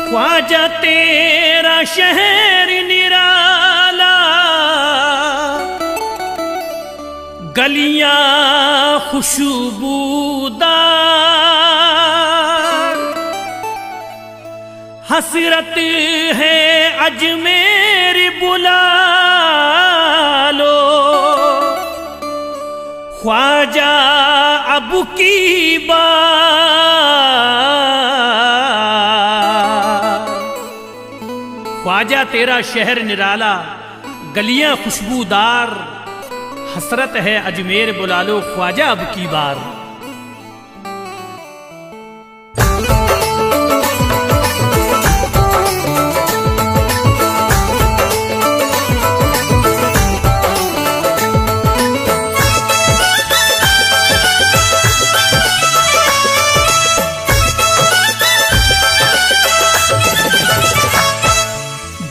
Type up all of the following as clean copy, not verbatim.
ख्वाजा तेरा शहर निराला, गलियां खुशबूदार, हसरत है अजमेर बुला लो, ख्वाजा अब की बार। ख्वाजा तेरा शहर निराला, गलियां खुशबूदार, हसरत है अजमेर बुला लो, ख्वाजा अब की बार।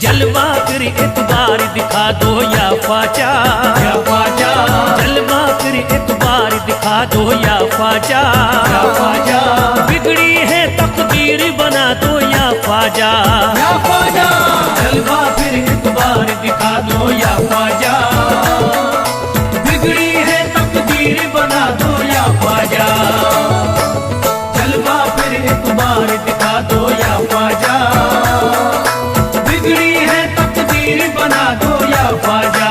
जलवा फिर एक बार दिखा दो या ख्वाजा, या ख्वाजा। जलवा फिर एक बार दिखा दो या ख्वाजा, या ख्वाजा। बिगड़ी है तकदीर बना दो या ख्वाजा, या ख्वाजा। जलवा फिर एक बार दिखा दो या ख्वाजा, बिगड़ी है तकदीर बना दो या ख्वाजा। जलवा फिर एक बार दिखा दो या ख्वाजा, बिगड़ी है तकदीर बना दो या ख्वाजा।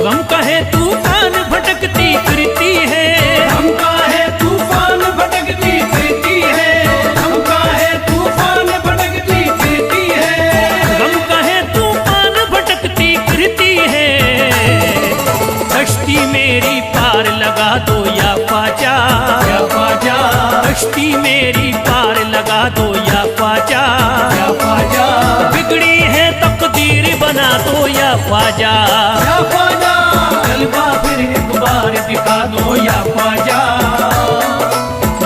गम का है तूफान भटकती फिरती है, गम का है तूफान भटकती फिरती है, गम का है तूफान भटकती फिरती है, गम का है तूफान भटकती फिरती है। कश्ती मेरी पार लगा दो या ख्वाजा, या ख्वाजा। कश्ती मेरी पार लगा दो या ख्वाजा, या ख्वाजा। बिगड़ी है तकदीर बना दो या ख्वाजा, या ख्वाजा। जलवा फिर एक बार दिखा दो या ख्वाजा,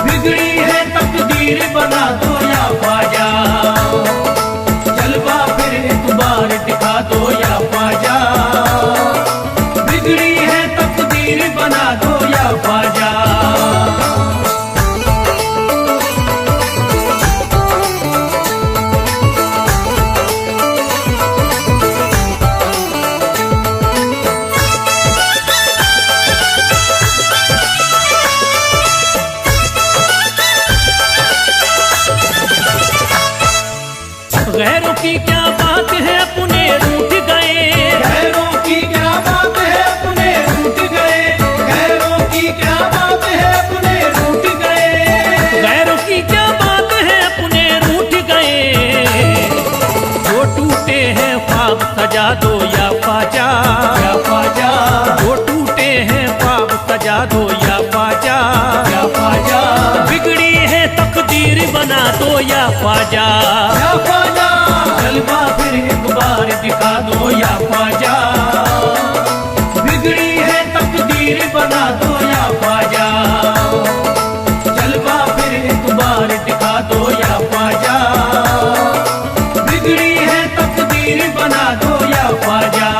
बिगड़ी है तकदीर बना दो या ख्वाजा। जलवा फिर एक बार दिखा दो या ख्वाजा, बिगड़ी है तकदीर बना दो या ख्वाजा। गैरों की क्या बात है अपने रूठ गए, गैरों की क्या बात है अपने रूठ गए, गैरों की क्या बात है अपने रूठ गए, गैरों की क्या बात है अपने रूठ गए। जो टूटे हैं ख्वाब सजा दो या ख्वाजा, या ख्वाजा। जो टूटे हैं ख्वाब सजा दो या ख्वाजा, या ख्वाजा। बिगड़ी है तकदीर बना दो या ख्वाजा, या ख्वाजा। जलवा फिर एक बार दिखा दो या ख्वाजा, बिगड़ी है तकदीर बना दो या ख्वाजा। जलवा फिर एक बार दिखा दो या ख्वाजा, बिगड़ी है तकदीर बना दो या ख्वाजा।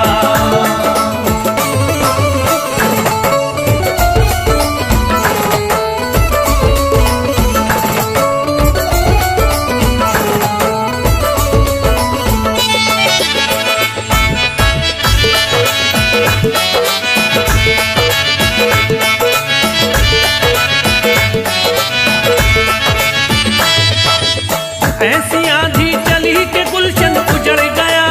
ऐसी आंधी चली के गुलशन उजड़ गया,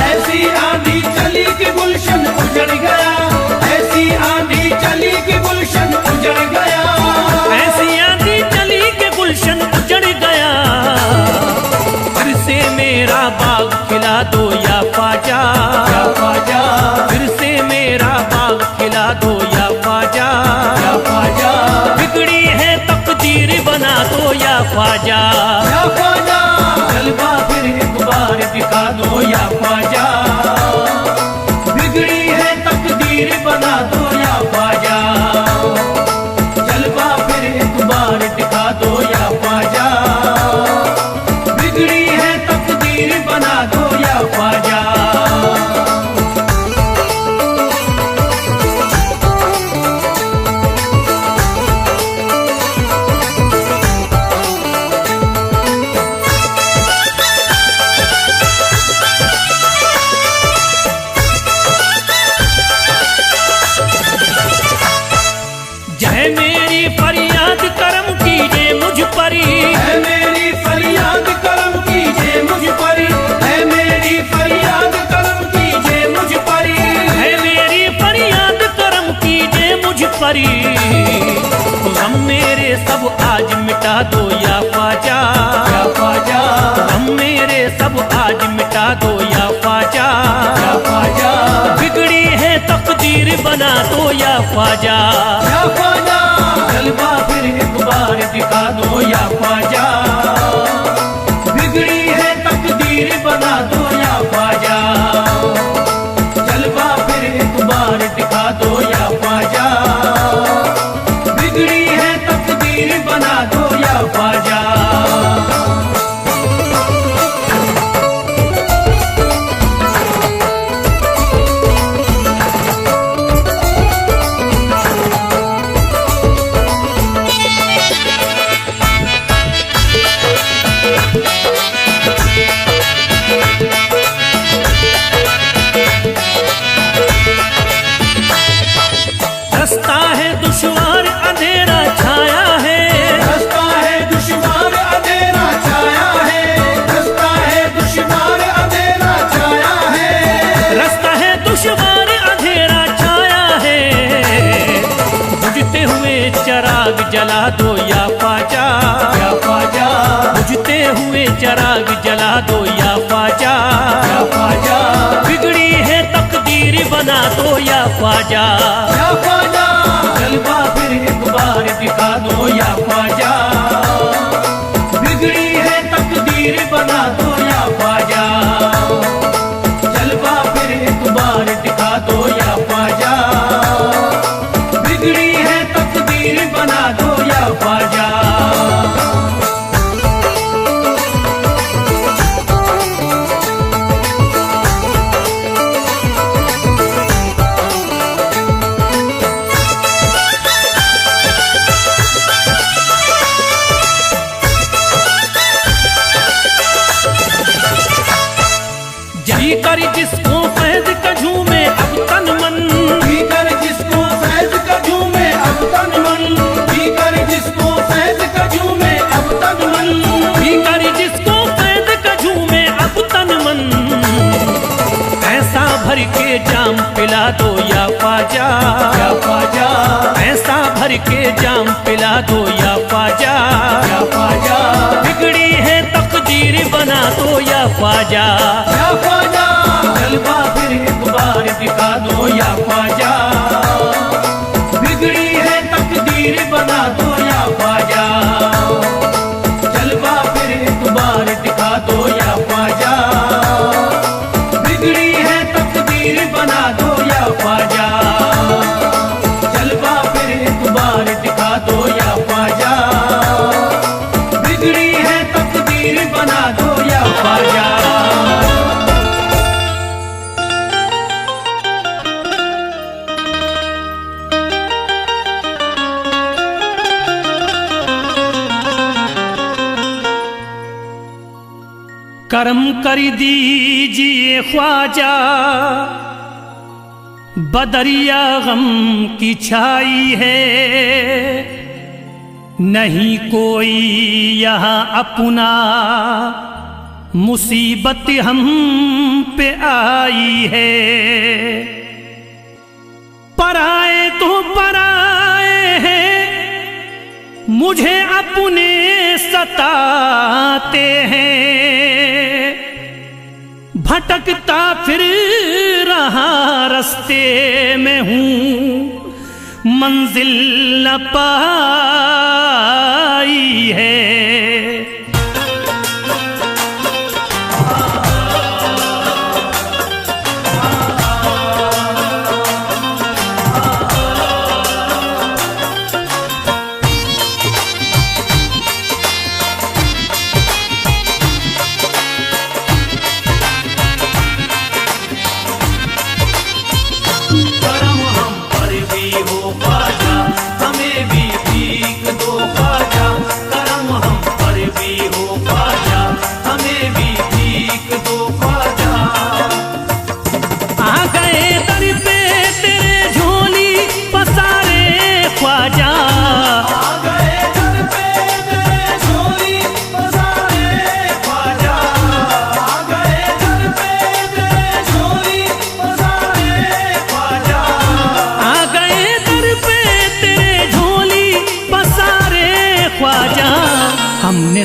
ऐसी आंधी चली के गुलशन उजड़ गया, ऐसी आंधी चली के गुलशन उजड़ गया, ऐसी आंधी चली के गुलशन उजड़ गया। फिर से मेरा बाग खिला दो या ख्वाजा, या ख्वाजा। फिर से मेरा बाग खिला दो या ख्वाजा, या ख्वाजा। बिगड़ी है तकदीर बना दो या ख्वाजा, या ख्वाजा। जलवा फिर एक बार दिखा दो या ख्वाजा, बिगड़ी है तकदीर बना दो या ख्वाजा। बना दो या ख्वाजा। जय मेरी फरियाद करम कीजिए मुझ परी, है मेरी फरियाद करम कीजिए मुझ परी, है मेरी फरियाद करम कीजिए मुझ परी, है मेरी फरियाद करम कीजिए मुझ परी। गम मेरे सब आज मिटा दो या ख्वाजा, या ख्वाजा, गम मेरे सब आज मिटा दो या ख्वाजा, या ख्वाजा, बिगड़ी है तकदीर बना दो या ख्वाजा, या ख्वाजा, जलवा फिर एक बार दिखा दो या ख्वाजा, बिगड़ी है तकदीर बना दो या ख्वाजा, जलवा फिर एक बार दिखा दो या ख्वाजा, बिगड़ी है तकदीर बना दो या ख्वाजा। रास्ता है दुश्वार अंधेरा छाया है, रास्ता है दुश्वार अंधेरा छाया है, रास्ता है दुश्वार अंधेरा छाया है, रास्ता है दुश्वार अंधेरा छाया है, बुझते हुए चराग जला दो या ख्वाजा, या ख्वाजा, बुझते हुए चराग जला दो या ख्वाजा, या ख्वाजा, बिगड़ी है तकदीर बना दो या ख्वाजा, या ख्वाजा, जलवा फिर एक बार दिखा दो या ख्वाजा, बिगड़ी है तकदीर बना दो या ख्वाजा, जलवा फिर एक बार दिखा दो या ख्वाजा, बिगड़ी है तकदीर बना दो या ख्वाजा। जी कर जिसको फैज का झूमे अब तन मन, भीतर जिसको फैज का झूमे अब तन मन, भीतर जिसको फैज का झूमे अब तन मन, जी कर जिसको फैज का झूमे अब तन मन, ऐसा भर के जाम पिला दो या ख्वाजा, या ख्वाजा, ऐसा भर के जाम पिला दो या ख्वाजा, या ख्वाजा, बिगड़ी है तकदीर बना दो या ख्वाजा, या ख्वाजा, जलवा फिर एक बार दिखा दो या ख्वाजा, बिगड़ी है तकदीर बना दो या ख्वाजा, जलवा फिर एक बार दिखा दो या ख्वाजा, बिगड़ी है तकदीर बना दो या ख्वाजा, जलवा फिर एक बार दिखा दो या ख्वाजा, बिगड़ी है तकदीर बना दो या ख्वाजा। करम कर दीजिए ख्वाजा, बदरिया गम की छाई है, नहीं कोई यहाँ अपना मुसीबत हम पे आई है, पराए तो पराए हैं मुझे अपने सताते हैं, भटकता फिर रहा रास्ते में हूँ मंजिल न पाई है।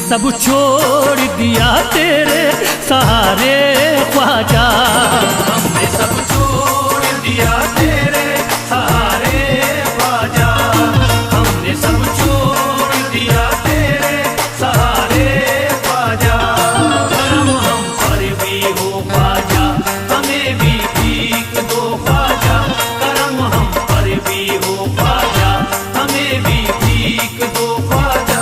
सब छोड़ दिया तेरे सहारे ख्वाजा। हमने सब छोड़ दिया तेरे सहारे ख्वाजा। हमने सब छोड़ दिया तेरे सहारे ख्वाजा। करम हम पर भी हो ख्वाजा, हमें भी भीख दो ख्वाजा। करम हम पर भी हो ख्वाजा, हमें भी भीख दो ख्वाजा।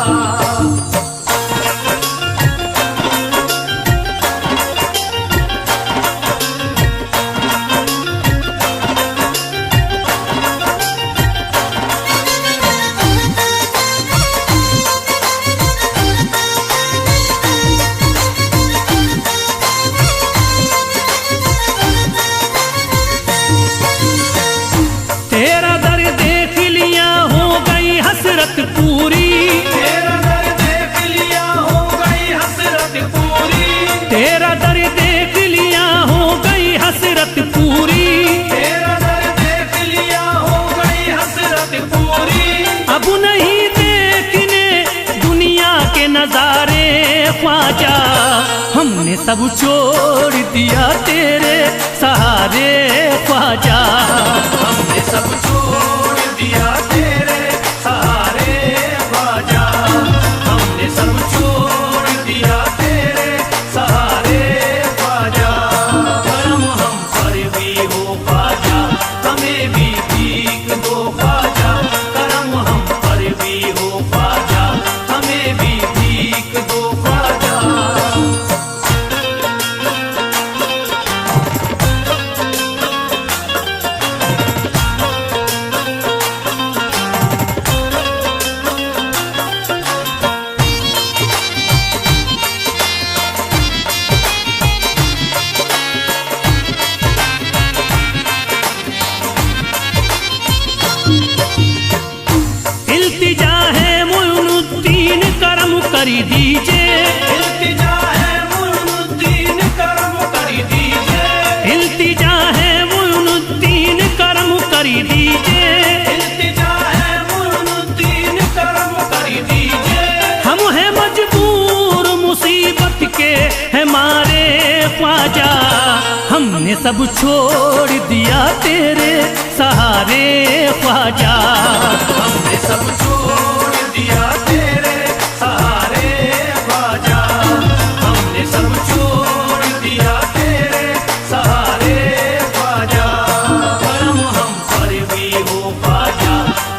तेरा दर देख लिया हो गई हसरत पूरी। तेरा दर देख लिया हो गई हसरत पूरी। तेरा दर देख लिया हो गई हसरत पूरी। तेरा दर देख लिया हो गई हसरत पूरी। अब नहीं देखने दुनिया के नजारे ख्वाजा। हमने सब छोड़ दिया तेरे सहारे ख्वाजा। हमने सब छोड़ दिया तेरे सहारे ख्वाजा। हमने सब छोड़ दिया तेरे सहारे ख्वाजा। करम हम पर भी हो ख्वाजा, हमें भी भीख दो ख्वाजा। करम हम पर भी हो ख्वाजा, हमें भी भीख दो ख्वाजा। इल्तिजा है मुइनुद्दीन करम कर दीजिए। इल्तिजा है मुइनुद्दीन करम कर दीजिए। इल्तिजा है मुइनुद्दीन करम कर दीजिए। इल्तिजा है मुइनुद्दीन करम कर दीजिए। हम हैं मजबूर मुसीबत के है मारे ख्वाजा। हमने सब छोड़ दिया तेरे सहारे ख्वाजा। हमने सब छोड़ दिया तेरे सहारे ख्वाजा। हमने सब छोड़ दिया तेरे सहारे ख्वाजा। करम हम पर भी हो ख्वाजा,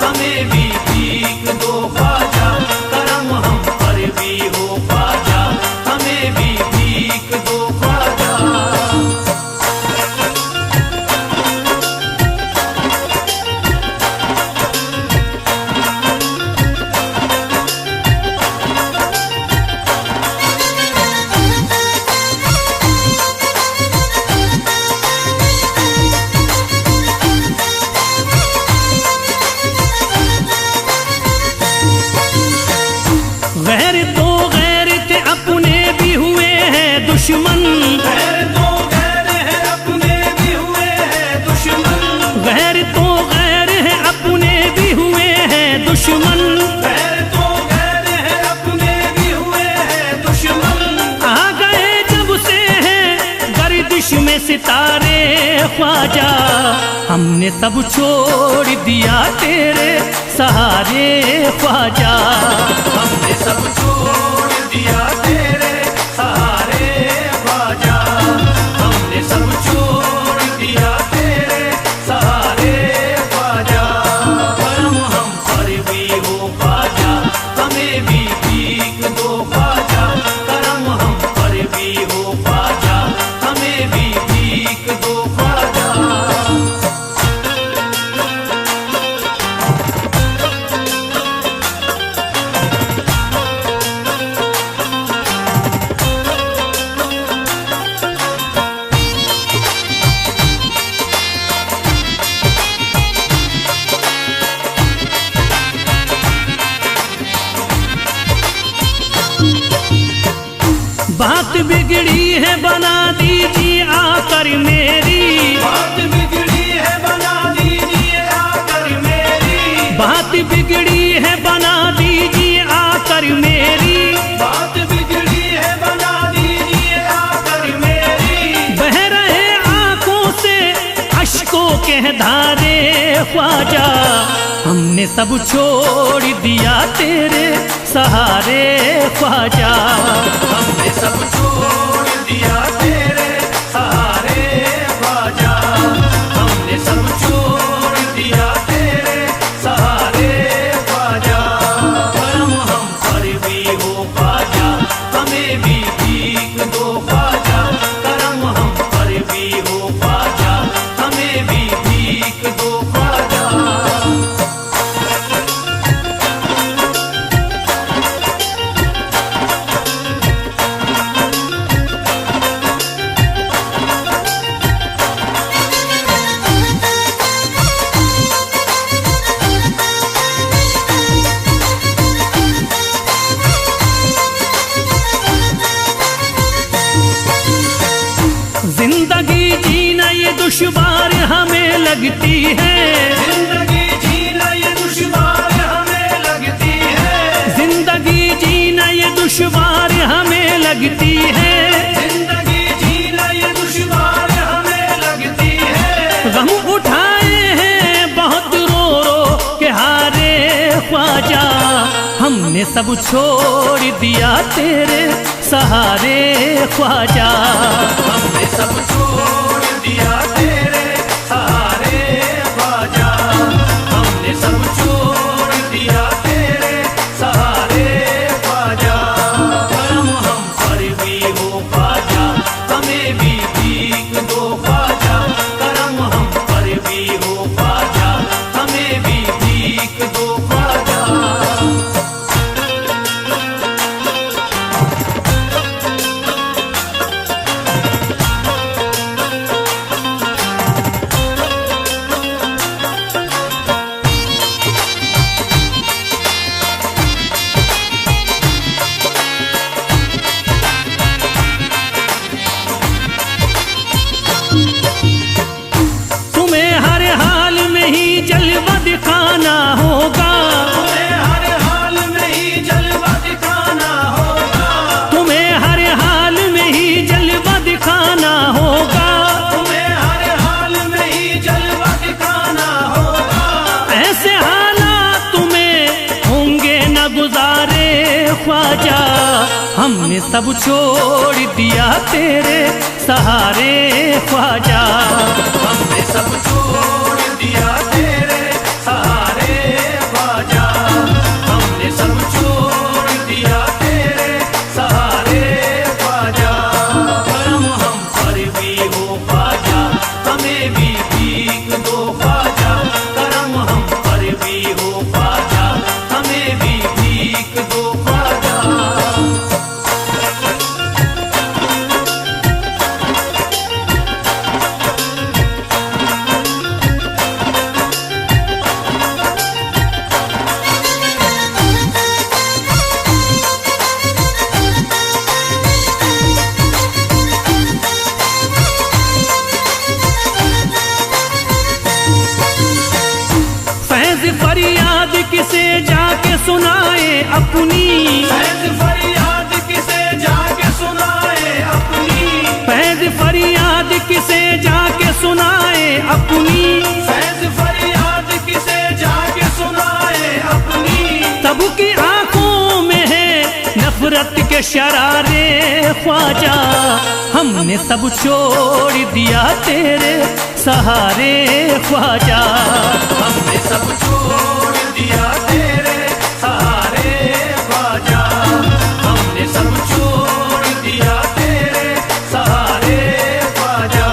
हमें भी भीख दो ख्वाजा। करम हम पर भी हो ख्वाजा, हमें भी भीख दो ख्वाजा। गैर तो गैर थे अपने भी हुए हैं दुश्मन। गैर तो गैर है अपने भी हुए हैं दुश्मन। गैर तो गैर है अपने भी हुए हैं दुश्मन। गैर तो गैर है अपने भी हुए हैं दुश्मन। आ गए जब से हैं गर्दिश में सितारे ख्वाजा। हमने सब छोड़ दिया तेरे सहारे ख्वाजा। हमने सब छोड़ दिया तेरे सहारे ख्वाजा। हमने सब छोड़ दिया तेरे सहारे ख्वाजा। करम हम पर भी हो ख्वाजा, हमें भी भीख दो ख्वाजा। करम हम पर भी हो ख्वाजा, हमें भी भीख दो ख्वाजा। के धारे ख्वाजा, हमने सब छोड़ दिया तेरे सहारे ख्वाजा। हमने सब छोड़ दिया तेरे सहारे ख्वाजा, हमने सब छोड़ दिया तेरे सहारे ख्वाजा। करम हम पर भी हो ख्वाजा, हमें भी भीख दो ख्वाजा। करम हम पर भी हो ख्वाजा, हमें भी भीख दो ख्वाजा। जिंदगी जीना ये दुश्वार हमें लगती है, जिंदगी जीना ये दुश्वार हमें लगती है, जिंदगी जीना ये दुश्वार हमें लगती है। जिंदगी जीना ये दुश्वार हमें लगती है। गम उठाए हैं बहुत रो रो के हारे ख्वाजा, हमने सब छोड़ दिया तेरे सहारे ख्वाजा। हमने सब छोड़ दिया तेरे सहारे ख्वाजा, हमने सब छोड़ दिया तेरे सहारे ख्वाजा। करम हम पर भी हो ख्वाजा, हमें भी भीख दो ख्वाजा। करम हम पर भी हो ख्वाजा, हमें भी भीख दो ख्वाजा। तुम्हें हर हाल में ही जलवा दिखाना होगा, तुम्हें हर हाल में ही जलवा दिखाना होगा। तुम्हें हर हाल में ही जलवा दिखाना होगा। तुम्हें हर हाल में ही जलवा दिखाना होगा। ऐसे हालात तुम्हें होंगे न गुजारे ख्वाजा, हमने सब छोड़ दिया तेरे सहारे ख्वाजा। हमने सब छोड़ दिया तेरे सहारे ख्वाजा, हमने सब छोड़ दिया तेरे सहारे ख्वाजा। करम हम पर भी हो ख्वाजा, हमें भी भीख दो ख्वाजा। करम हम पर भी हो ख्वाजा, हमें भी भीख दो ख्वाजा। फैज फरियाद किसे जाके सुनाए अपनी, फैज़ फरियाद किसे जाके सुनाए अपनी। फैज फरियाद किसे जाके सुनाए अपनी। फैज़ फरियाद किसे जाके सुनाए अपनी। सबकी आंखों में है नफरत के शरारे ख्वाजा, हमने सब छोड़ दिया तेरे सहारे ख्वाजा। हमने सब छोड़ दिया तेरे सहारे ख्वाजा, हमने सब छोड़ दिया तेरे सहारे ख्वाजा।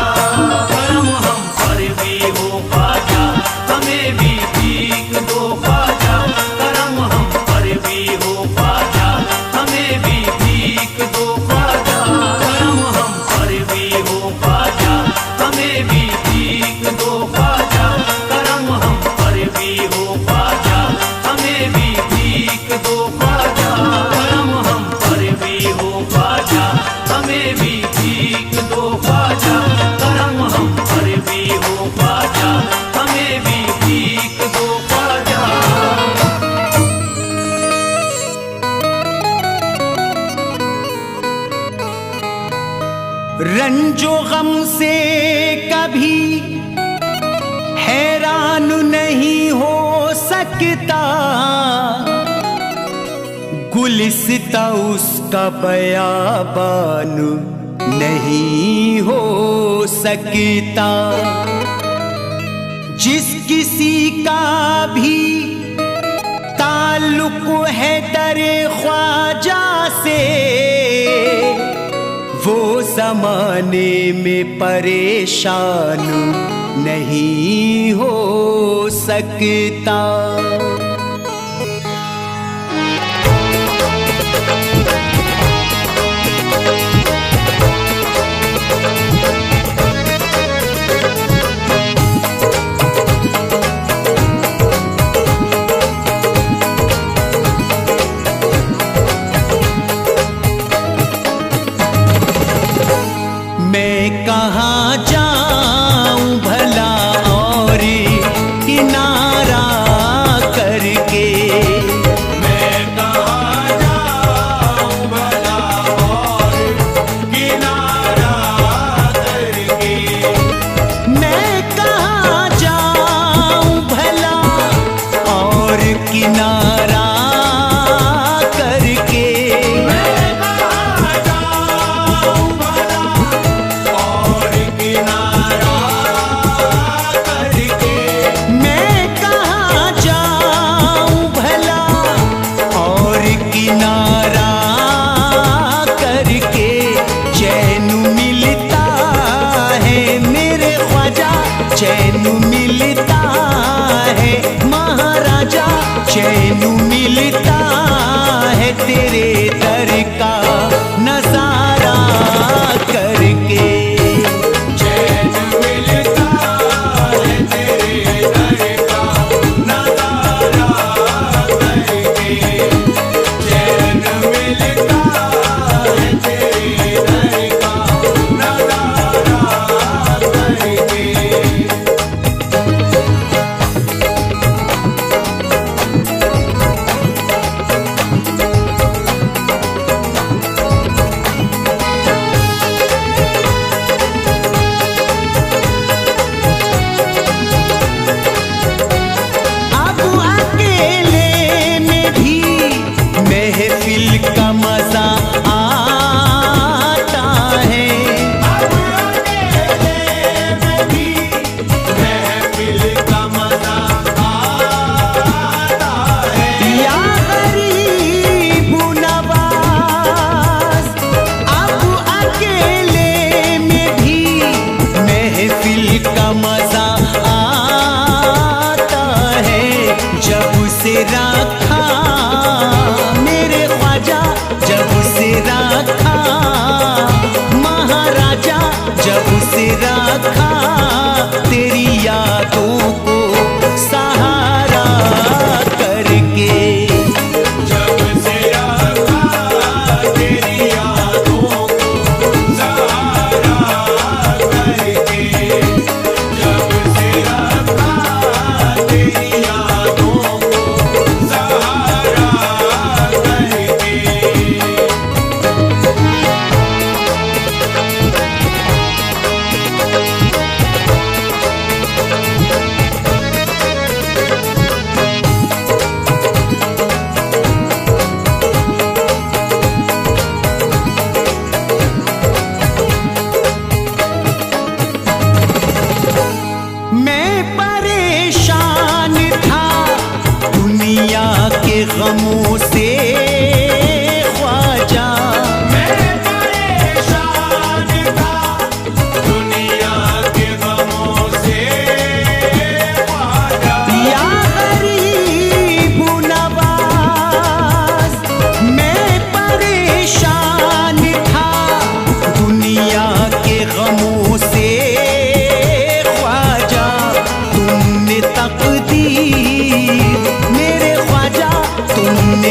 करम हम पर भी हो ख्वाजा, हमें भी भीख दो ख्वाजा। करम हम पर भी हो ख्वाजा, हमें भी भीख दो ख्वाजा। करम हम पर भी हो ख्वाजा, हमें भी भीख दो ख्वाजा। करम हम पर भी हो ख्वाजा, हमें भी भीख दो ख्वाजा। करम हम पर भी हो ख्वाजा, हमें भी भीख दो ख्वाजा। करम हम पर भी हो ख्वाजा, हमें भी भीख दो ख्वाजा। रंजो गम से कभी बयान नहीं हो सकता, गुलिस्ता उसका बयान नहीं हो सकता। जिस किसी का भी ताल्लुक है दरे ख्वाजा से, वो ज़माने में परेशान नहीं हो सकता। मैं कहाँ जाऊं भला और किनारा करके, मैं कहाँ जाऊं भला और किनारा करके, मैं कहाँ जाऊं भला और किनारा करके, मैं कहाँ जाऊं भला और किनारा करके, मैं कहाँ जाऊं भला और किनारा करके। चैन मिलता है मेरे ख्वाजा, चैन मिलता है महाराजा, चैन मिलता है तेरे दर का नजारा करके। चैन मिलता है तेरे दर का नजारा करके, चैन मिलता है तेरे दर का नजारा करके। अब अकेले में भी महफिल का मजा आता है, अब अकेले में भी महफिल का मजा आता है। या गरीब नवाज। अब अकेले में भी महफिल का मजा आता है। जब से रखा मेरे ख्वाजा, जब से रखा महाराजा, जब से रखा तेरी यादों को सहारा करके। जब से रखा तेरी यादों को सहारा करके, जब से रखा तेरी यादों को सहारा करके। मैं परेशान था दुनिया के गमों से ख्वाजा, मैं परेशान था दुनिया के गमों से ख्वाजा। या गरीब नवाज। मैं परेशान था दुनिया के गमों से ख्वाजा। तुमने तकदीर मेरे ख्वाजा, तुमने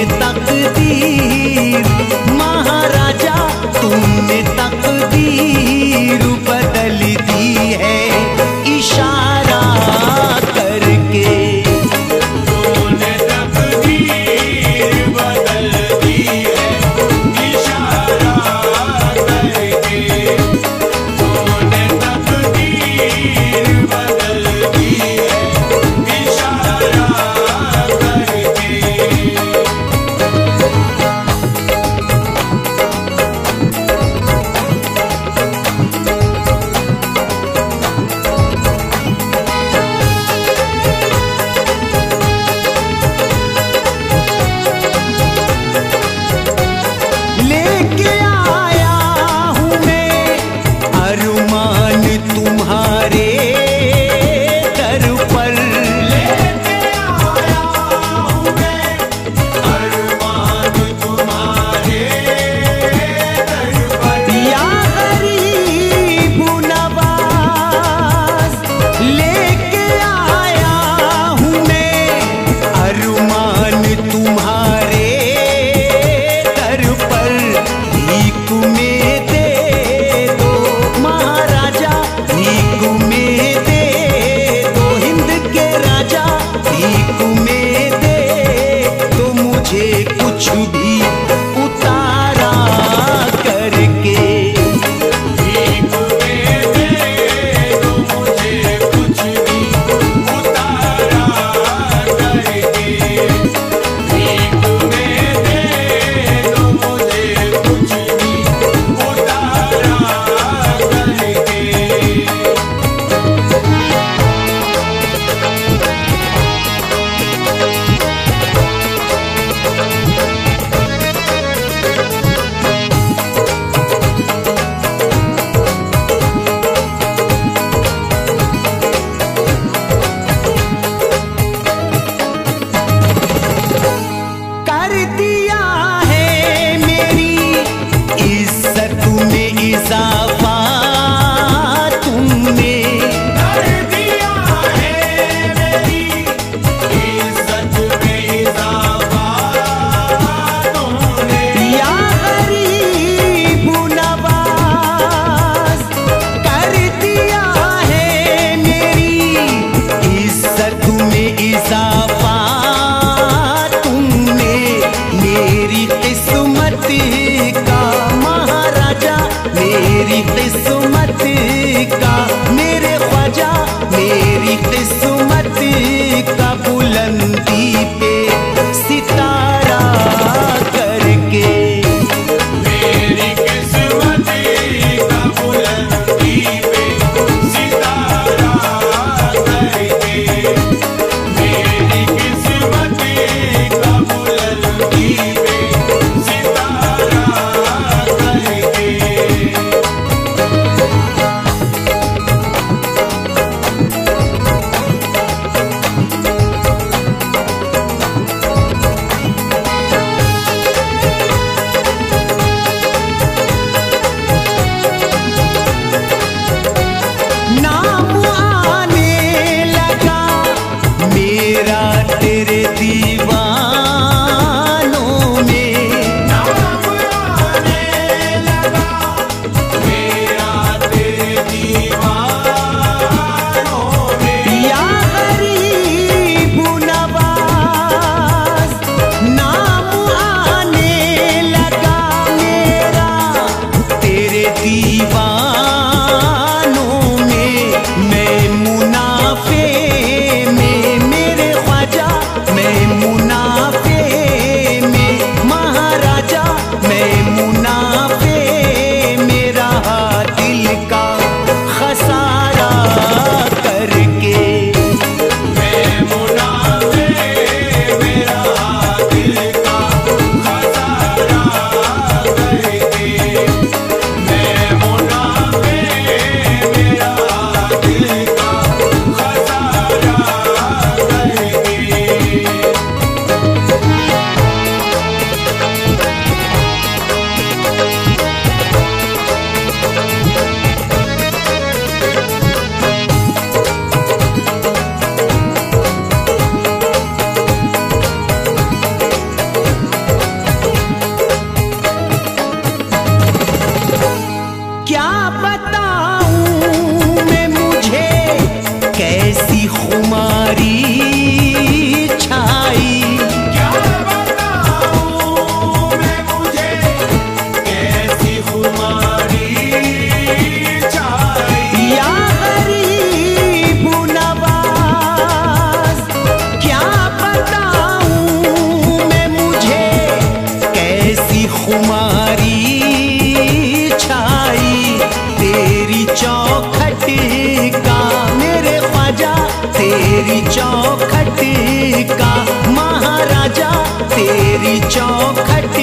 चौखट का महाराजा, तेरी चौखट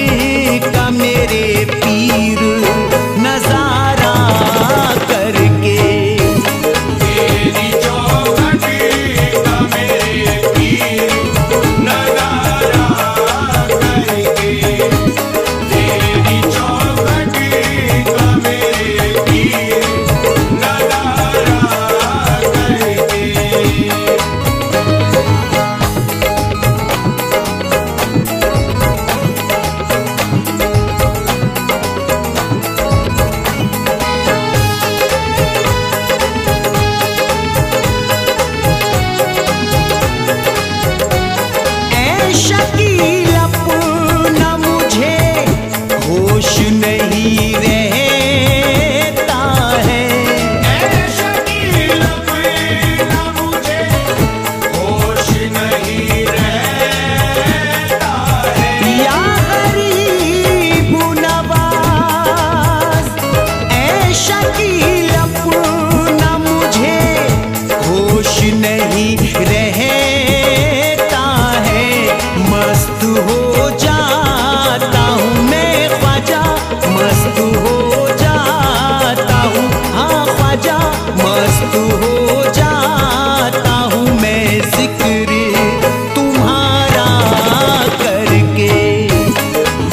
का मेरे पीर नजारा करके। तेरी चौखट का मेरे पीर नजारा करके, तेरी चौखट का मेरे पीर नजारा करके। ऐ शकील अपना मुझे होश नहीं रहता है, ऐसा कि अपना मुझे होश नहीं रहता है। या गरीब नवाज। ऐ शकील अपना मुझे होश नहीं रहता है, मस्त हो जाता हूँ मैं ख्वाजा, मस्त हो जाता हूँ, हाँ ख्वाजा, मस्त हो जाता हूँ मैं जिक्र तुम्हारा करके।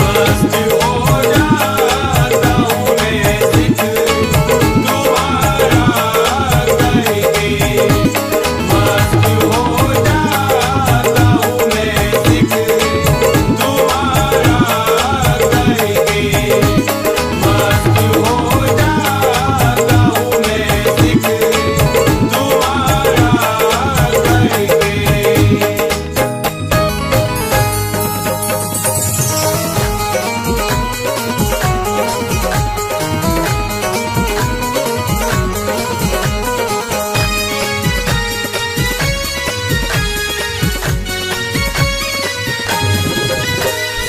मस्त हो जाता हूँ मैं जिक्र तुम्हारा करके, मस्त हो जाता हूँ मैं जिक्र तुम्हारा करके, मस्त हो जाता हूँ मैं जिक्र तुम्हारा करके।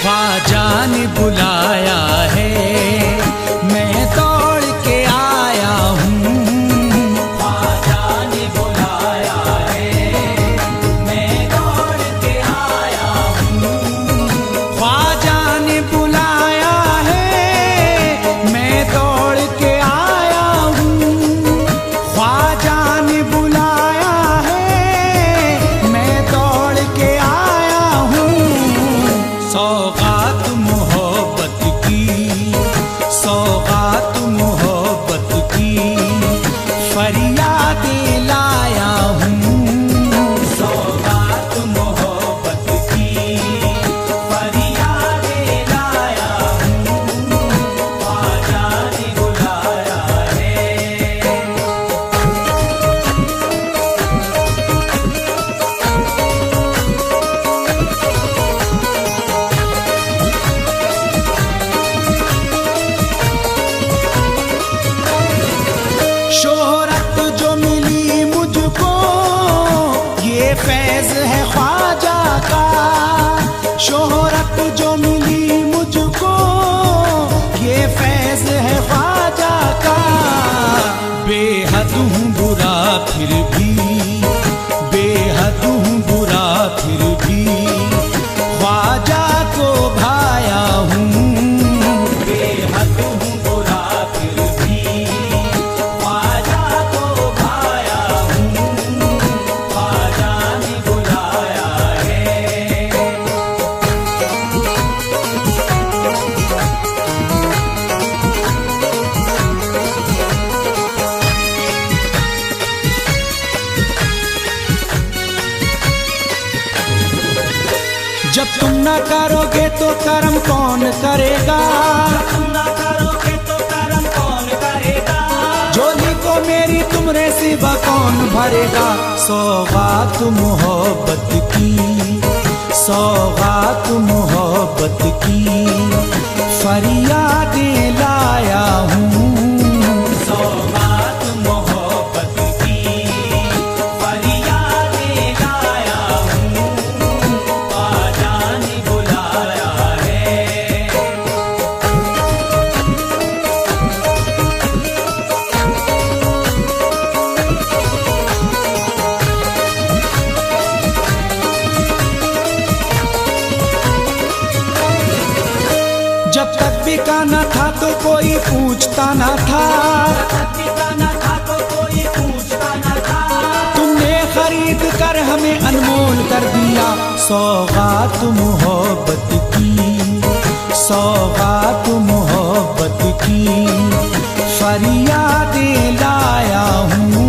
ख्वाजा ने बुलाया है, मैं दौड़ के आया हूँ। ख्वाजा ने बुलाया है, मैं दौड़ के आया हूँ। ख्वाजा ने बुलाया है, मैं दौड़ के आया हूँ। ख्वाजा ने बुलाया है, मैं दौड़ के आया हूँ। सौगात मोहब्बत की, सौगात मोहब्बत की फरियादें लाया हूँ। सौगात मोहब्बत की फरियादें लाया हूँ। ख्वाजा ने बुलाया है। शोहरत जो मिली मुझको, ये फैज है ख्वाजा का। शोहरत जो मिली मुझको, ये फैज है ख्वाजा का। बेहद हूँ बुरा फिर भी, बेहद हूँ बुरा फिर भी ख्वाजा को भाया हूँ। बेहद हूँ बुरा फिर भी ख्वाजा को भाया हूँ। ख्वाजा ने बुलाया है। जब तुम न करोगे तो कर्म कौन करेगा? तुम न करोगे तो कर्म कौन करेगा? झोली को मेरी तुमरे सिवा कौन भरेगा? सौगात मोहब्बत की, सौगात मोहब्बत की फरियादें लाया हूँ। सौगात मोहब्बत की फरियादें लाया हूँ। ख्वाजा ने बुलाया है। धरती का न था तो कोई पूछता न था, धरती का न था तो कोई पूछता न था। तुमने खरीद कर हमें अनमोल कर दिया, सौगात मोहब्बत की, सौगात मोहब्बत की, फरियादें लाया हूँ।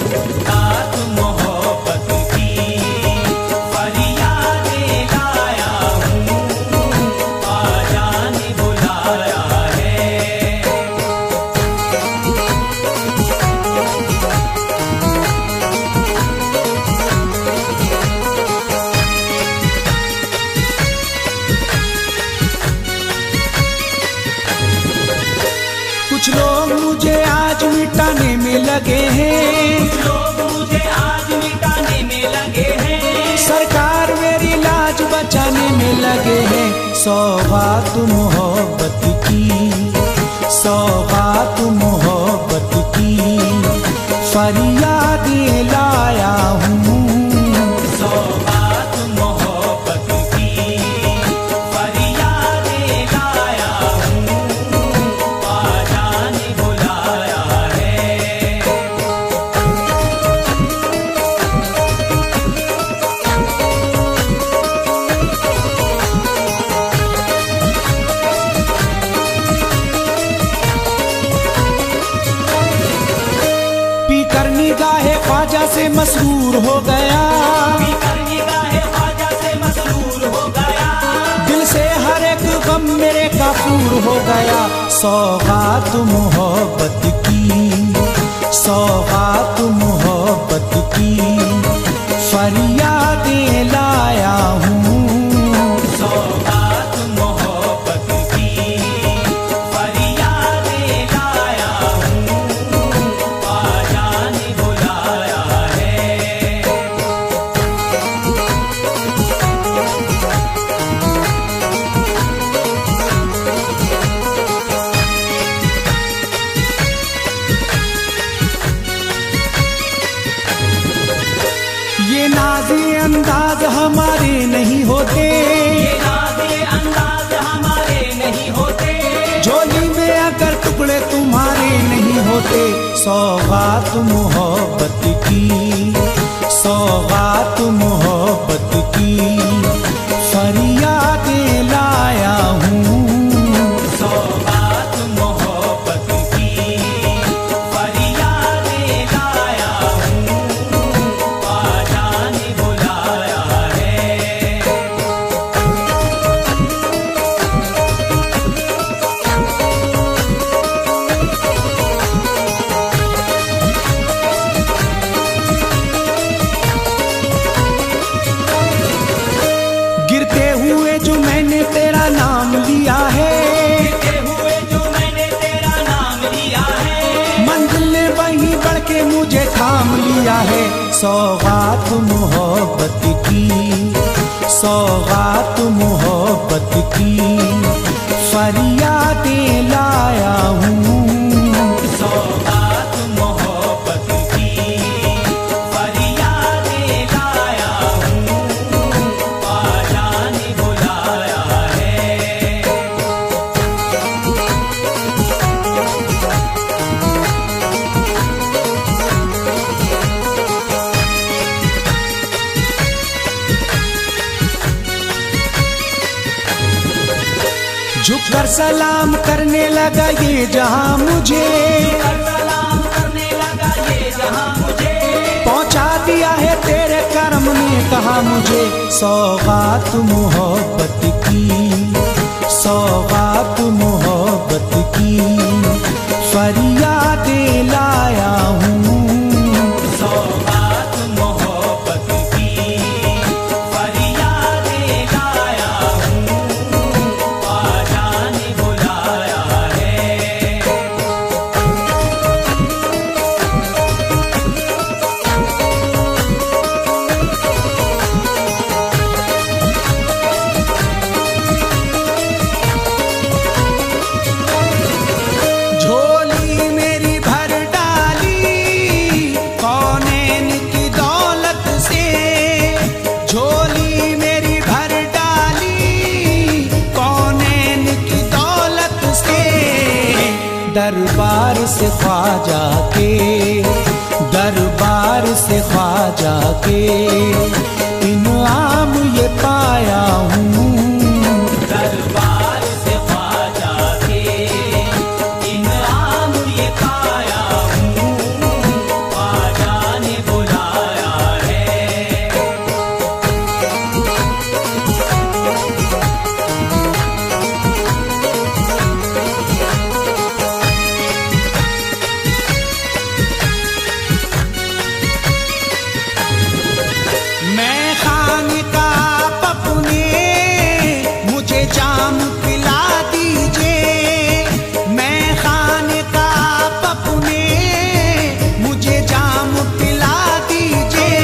सौगात मोहब्बत की फरियादें लाया हूँ, आजा ने बुलाया है। कुछ लोग मुझे आज मिटाने में लगे हैं, लोग मुझे आज मिटाने में लगे हैं, सरकार मेरी लाज बचाने में लगे हैं। सौगात मोहब्बत की, सौगात मोहब्बत की, फरियादें लाया हूँ। सौगात मोहब्बत की फरियादें लाया हूँ, आजा ने बुलाया है। पीकर निगाहे ख्वाजा से मसरूर हो गया, पीकर निगाहे ख्वाजा से मसरूर हो गया, दिल से हर एक गम मेरे काफूर हो गया। सौगात मोहब्बत की, सौगात मोहब्बत की, फरियादें लाया हूँ। सौगात मोहब्बत की फरियादें लाया हूँ, आजा ने बुलाया है। ये नाज़े अंदाज हमारे नहीं होते, ये नाज़े अंदाज हमारे नहीं होते, झोली में अगर टुकड़े तुम्हारे नहीं होते। सौगात मोहब्बत की, सौगात मोहब्बत की, फरियादें लाया हूँ। सौगात मोहब्बत की फरियादें लाया हूँ, आजा ने बुलाया है। गिरते हुए जो मैंने तेरा नाम लिया है, गिरते हुए जो मैंने तेरा नाम लिया है, मंजिल ने वहीं बढ़ के मुझे थाम लिया है। सौगात मोहब्बत की, सौगात मोहब्बत की, फरियादें लाया हूँ। सौगात मोहब्बत की फरियादें लाया हूँ, आजा ने बुलाया है। झुककर सलाम करने लगा ये जहां मुझे, कर सलाम करने लगा ये जहां मुझे, पहुंचा दिया है तेरे करम ने कहा मुझे। सौगात मोहब्बत की, सौगात मोहब्बत की, फरियादें लाया हूँ। सौगात मोहब्बत की फरियादें लाया हूँ, आजा ने बुलाया है। झोली मेरी से ख्वाजा के इनाम ये पाया हूँ। दरबार से ख्वाजा के इनाम ये पाया हूँ, ख्वाजा ने बुलाया है। मैं खानकाह अपने मुझे जाम पिला दीजिए, मैं खानकाह अपने मुझे जाम पिला दीजिए।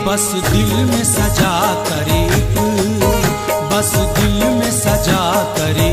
बस दिल में सजा करे, बस दिल में सजा करे